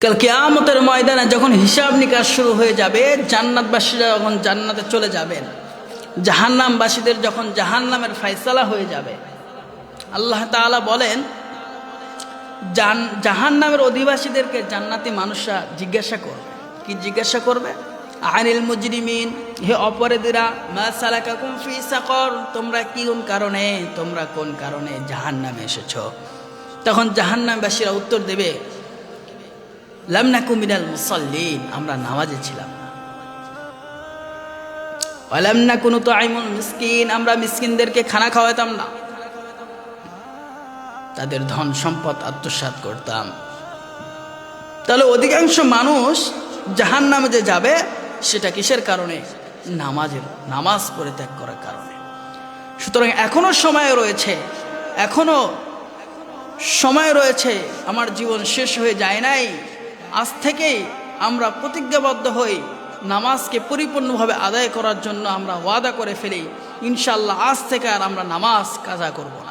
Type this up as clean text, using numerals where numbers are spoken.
কাল কিয়ামতের ময়দানে যখন হিসাব নিকাশ শুরু হয়ে যাবে, জান্নাতবাসীরা যখন জান্নাতে চলে যাবেন, জাহান্নামবাসীদের যখন জাহান্নামের ফয়সালা হয়ে যাবে, আল্লাহ তাআলা বলেন জাহান্নামের অধিবাসীদেরকে জান্নাতি মানুষরা জিজ্ঞাসা করবে। কি জিজ্ঞাসা করবে? আনিল মুজরিমিন, হে অপরাধীরা, মা সালাকাকুম ফি সাকর, তোমরা কোন কারণে জাহান্নামে এসেছো? তখন জাহান্নামবাসীরা উত্তর দেবে, লাম নাকু মিনাল মুসাল্লিন, আমরা নামাজে ছিলাম না। ওয়ালাম নাকু নুতঈমুল মিসকিন, আমরা মিসকিনদেরকে খানা খাওয়াতাম না, তাদের ধন সম্পদ আত্মসাৎ করতাম। তাহলে অধিকাংশ মানুষ জাহান্নামে যে যাবে সেটা কিসের কারণে? নামাজ পরিত্যাগ করার কারণে। সুতরাং এখনো সময় রয়েছে, আমার জীবন শেষ হয়ে যায় নাই। আজ থেকেই আমরা প্রতিজ্ঞাবদ্ধ হই, নামাজকে পরিপূর্ণভাবে আদায় করার জন্য আমরা ওয়াদা করে ফেলি, ইনশাআল্লাহ আজ থেকে আর আমরা নামাজ কাজা করব না।